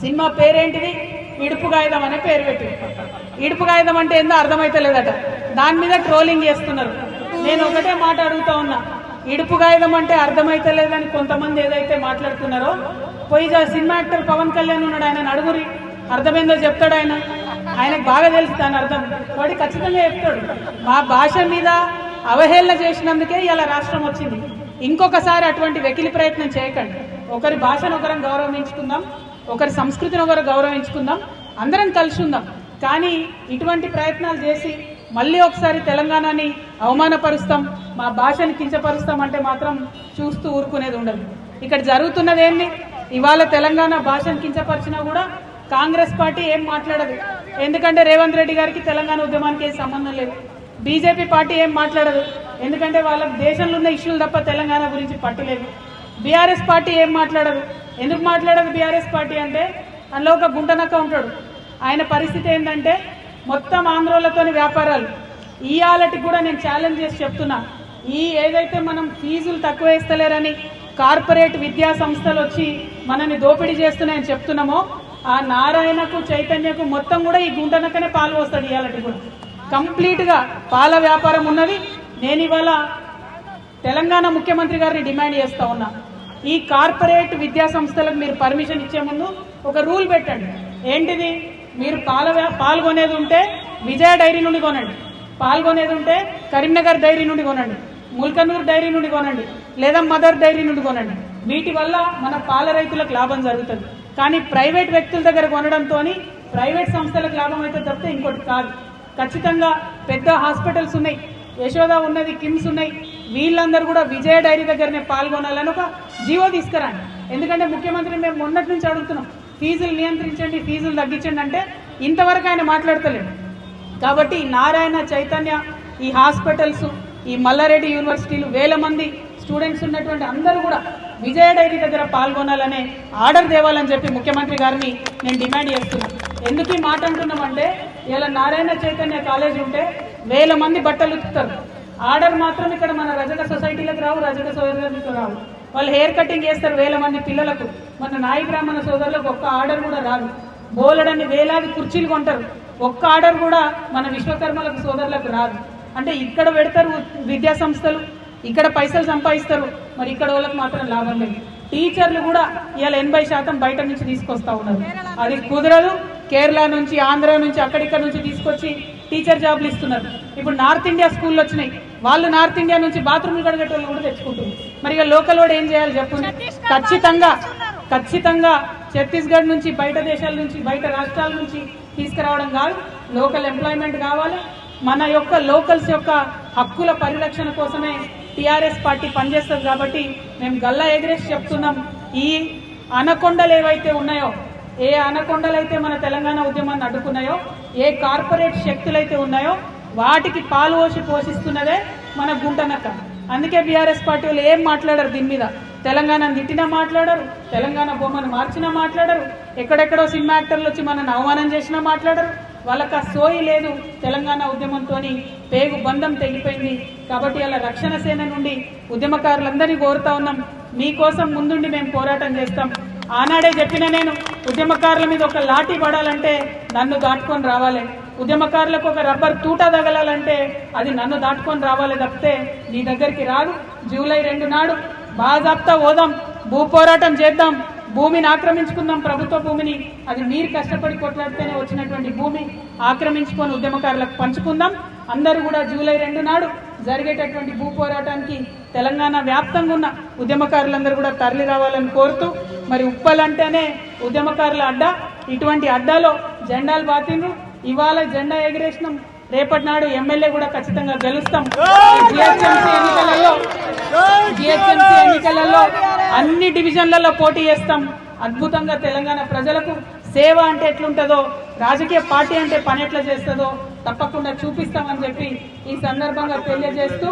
Cinema పేరేంటిది? ఇడుపు కాగితం అనే పేరు పెట్టి, ఇడుపు కాగితం అంటే ఏందో అర్థమైతలేదట. దాని మీద ట్రోలింగ్ చేస్తున్నారు. నేను ఒకటే మాట అడుగుతా ఉన్నా, ఇడుపు కాగితం అంటే అర్థమైతలేదని కొంతమంది ఏదైతే మాట్లాడుతున్నారో, పోయి సినిమా యాక్టర్ పవన్ కళ్యాణ్ ఉన్నాడు, ఆయన అడుగురి, అర్థమైందో చెప్తాడు. ఆయనకు బాగా తెలుసు దాని అర్థం, వాడి ఖచ్చితంగా చెప్తాడు. మా భాష మీద అవహేళన చేసినందుకే ఇలా రాష్ట్రం వచ్చింది. ఇంకొకసారి అటువంటి వెకిలి ప్రయత్నం చేయకండి. ఒకరి భాషను ఒకరం గౌరవించుకుందాం, ఒకరి సంస్కృతిని ఒకరు గౌరవించుకుందాం, అందరం కలిసి ఉందాం. కానీ ఇటువంటి ప్రయత్నాలు చేసి మళ్ళీ ఒకసారి తెలంగాణని అవమానపరుస్తాం, మా భాషని కించపరుస్తాం అంటే మాత్రం చూస్తూ ఊరుకునేది ఉండదు. ఇక్కడ జరుగుతున్నది ఏంటి? ఇవాళ తెలంగాణ భాషను కించపరిచినా కూడా కాంగ్రెస్ పార్టీ ఏం మాట్లాడదు. ఎందుకంటే రేవంత్ రెడ్డి గారికి తెలంగాణ ఉద్యమానికి ఏం సంబంధం లేదు. బీజేపీ పార్టీ ఏం మాట్లాడదు, ఎందుకంటే వాళ్ళకి దేశంలో ఉన్న ఇష్యూలు తప్ప తెలంగాణ గురించి పట్టలేదు. బీఆర్ఎస్ పార్టీ ఏం మాట్లాడదు. ఎందుకు మాట్లాడదు బీఆర్ఎస్ పార్టీ అంటే, అందులో ఒక గుంటనక్క ఉంటాడు. ఆయన పరిస్థితి ఏంటంటే మొత్తం ఆంధ్రోలతోని వ్యాపారాలు. ఇయాలటికి కూడా నేను ఛాలెంజ్ చేసి చెప్తున్నా, ఏదైతే మనం ఫీజులు తక్కువ వేస్తలేరని కార్పొరేట్ విద్యా సంస్థలు వచ్చి మనని దోపిడీ చేస్తున్నాయని చెప్తున్నామో, ఆ నారాయణకు చైతన్యకు మొత్తం కూడా ఈ గుంటనక్కనే పాలు వస్తుంది. ఇయాలటికి కూడా కంప్లీట్గా పాల వ్యాపారం ఉన్నది. నేను ఇవాళ తెలంగాణ ముఖ్యమంత్రి గారిని డిమాండ్ చేస్తా ఉన్నా, ఈ కార్పొరేట్ విద్యా సంస్థలకు మీరు పర్మిషన్ ఇచ్చే ముందు ఒక రూల్ పెట్టండి. ఏంటిది? మీరు పాల్గొనేది ఉంటే విజయ డైరీ నుండి కొనండి, పాల్గొనేది ఉంటే కరీంనగర్ డైరీ నుండి కొనండి, ముల్కనూరు డైరీ నుండి కొనండి, లేదా మదర్ డైరీ నుండి కొనండి. వీటి వల్ల మన పాల రైతులకు లాభం జరుగుతుంది. కానీ ప్రైవేట్ వ్యక్తుల దగ్గర కొనడంతో ప్రైవేట్ సంస్థలకు లాభం అయితే తప్పితే ఇంకోటి కాదు. ఖచ్చితంగా పెద్ద హాస్పిటల్స్ ఉన్నాయి, యశోద ఉన్నది, కిమ్స్ ఉన్నాయి, వీళ్ళందరూ కూడా విజయ డైరీ దగ్గరనే పాల్గొనాలని ఒక జీవో తీసుకురండి. ఎందుకంటే ముఖ్యమంత్రి మేము మొన్నటి నుంచి అడుగుతున్నాం, ఫీజులు నియంత్రించండి, ఫీజులు తగ్గించండి అంటే ఇంతవరకు ఆయన మాట్లాడతలేడు. కాబట్టి నారాయణ చైతన్య, ఈ హాస్పిటల్స్, ఈ మల్లారెడ్డి యూనివర్సిటీలు, వేల మంది స్టూడెంట్స్ ఉన్నటువంటి అందరూ కూడా విజయ డైరీ దగ్గర పాల్గొనాలనే ఆర్డర్ తేవాలని చెప్పి ముఖ్యమంత్రి గారిని నేను డిమాండ్ చేస్తున్నాను. ఎందుకు ఈ మాట అంటున్నామంటే, ఇలా నారాయణ చైతన్య కాలేజ్ ఉంటే వేల మంది బట్టలు ఉతుకుతారు. ఆర్డర్ మాత్రం ఇక్కడ మన రజక సొసైటీలకు రావు, రజక సోదరులకు రావు. వాళ్ళు హెయిర్ కటింగ్ చేస్తారు వేల మంది పిల్లలకు. మన నాయి బ్రాహ్మణ సోదరులకు ఒక్క ఆర్డర్ కూడా రాదు. బోలెడన్ని వేలాది కుర్చీలు కొంటారు, ఒక్క ఆర్డర్ కూడా మన విశ్వకర్మలకు సోదరులకు రాదు. అంటే ఇక్కడ పెడతారు విద్యా సంస్థలు, ఇక్కడ పైసలు సంపాదిస్తారు, మరి ఇక్కడ వాళ్ళకి మాత్రం లాభం లేదు. టీచర్లు కూడా ఇవాళ 80% బయట నుంచి తీసుకొస్తా ఉన్నారు. అది కుదరదు. కేరళ నుంచి, ఆంధ్ర నుంచి, అక్కడిక్కడ నుంచి తీసుకొచ్చి టీచర్ జాబ్లు ఇస్తున్నారు. ఇప్పుడు నార్త్ ఇండియా స్కూళ్ళు వచ్చినాయి, వాళ్ళు నార్త్ ఇండియా నుంచి బాత్రూమ్లు కడిగేటోళ్ళు కూడా తెచ్చుకుంటున్నారు. మరి ఇక లోకల్ వాడు ఏం చేయాలి చెప్పండి? ఖచ్చితంగా ఛత్తీస్గఢ్ నుంచి, బయట దేశాల నుంచి, బయట రాష్ట్రాల నుంచి తీసుకురావడం కాదు, లోకల్ ఎంప్లాయ్మెంట్ కావాలి. మన యొక్క లోకల్స్ యొక్క హక్కుల పరిరక్షణ కోసమే టీఆర్ఎస్ పార్టీ పనిచేస్తుంది. కాబట్టి మేము గల్లా ఎగరేసి చెప్తున్నాం, ఈ అనకొండలు ఏవైతే ఉన్నాయో, ఏ అనకొండలైతే మన తెలంగాణ ఉద్యమాన్ని అడ్డుకున్నాయో, ఏ కార్పొరేట్ శక్తులైతే ఉన్నాయో వాటికి పాలు పోషిస్తున్నదే మన గుంటనక్క. అందుకే బీఆర్ఎస్ పార్టీ వాళ్ళు ఏం మాట్లాడరు దీని మీద. తెలంగాణను తిట్టినా మాట్లాడరు, తెలంగాణ బొమ్మను మార్చినా మాట్లాడరు, ఎక్కడెక్కడో సినిమా యాక్టర్లు వచ్చి మనల్ని అవమానం చేసినా మాట్లాడరు. వాళ్ళకి ఆ సోయి లేదు. తెలంగాణ ఉద్యమంతో పేగు బంధం తెగిపోయింది. కాబట్టి అలా రక్షణ సేన నుండి ఉద్యమకారులందరినీ కోరుతా ఉన్నాం, మీకోసం ముందుండి మేము పోరాటం చేస్తాం. ఆనాడే చెప్పిన నేను, ఉద్యమకారుల మీద ఒక లాఠీ పడాలంటే నన్ను దాటుకొని రావాలి, ఉద్యమకారులకు ఒక రబ్బర్ తూటా తగలాలంటే అది నన్ను దాటుకొని రావాలి తప్పితే నీ దగ్గరికి రాదు. జూలై 2 నాడు బాజాప్తా పోదాం, భూ పోరాటం చేద్దాం, భూమిని ఆక్రమించుకుందాం, ప్రభుత్వ భూమిని. అది మీరు కష్టపడి కొట్లాడితేనే వచ్చినటువంటి భూమి ఆక్రమించుకొని ఉద్యమకారులకు పంచుకుందాం. అందరూ కూడా జూలై 2 నాడు జరిగేటటువంటి భూ పోరాటానికి తెలంగాణ వ్యాప్తంగా ఉన్న ఉద్యమకారులందరూ కూడా తరలి రావాలని కోరుతూ, మరి ఉప్పల్ అంటేనే ఉద్యమకారుల అడ్డా, ఇటువంటి అడ్డాలో జెండాలు బాతిండ్రు. ఇవాళ జెండా ఎగిరేసినాం, రేపటి నాడు ఎమ్మెల్యే కూడా ఖచ్చితంగా గెలుస్తాం. జిహెచ్ఎంసీ ఎన్నికలలో అన్ని డివిజన్లలో పోటీ చేస్తాం. అద్భుతంగా తెలంగాణ ప్రజలకు సేవ అంటే ఎట్లుంటుందో, రాజకీయ పార్టీ అంటే పని ఎట్లా చేస్తుందో తప్పకుండా చూపిస్తామని చెప్పి ఈ సందర్భంగా తెలియజేస్తూ,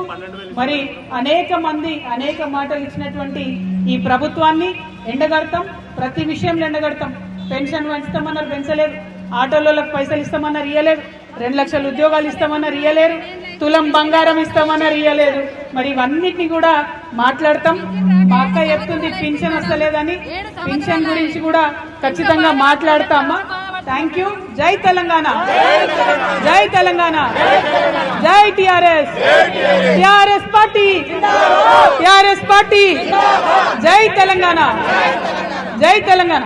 మరి అనేక మంది అనేక మాటలు ఇచ్చినటువంటి ఈ ప్రభుత్వాన్ని ఎండగడతాం, ప్రతి విషయంలో ఎండగడతాం. పెన్షన్ పెంచుతామన్నారు, పెంచలేదు. ఆటోలకు పైసలు ఇస్తామన్నారు, ఇయ్యలేదు. 2 లక్షల ఉద్యోగాలు ఇస్తామన్నారు, ఇయ్యలేరు. తులం బంగారం ఇస్తామన్నారు, ఇయ్యలేదు. మరి ఇవన్నిటిని కూడా మాట్లాడతాం. మా అక్క చెప్తుంది పింఛన్ వస్తలేదని, పింఛన్ గురించి కూడా ఖచ్చితంగా మాట్లాడతామా. Thank you. జై తెలంగాణ, జై తెలంగాణ, జై TRS, TRS party, TRS party, జై తెలంగాణ, జై తెలంగాణ.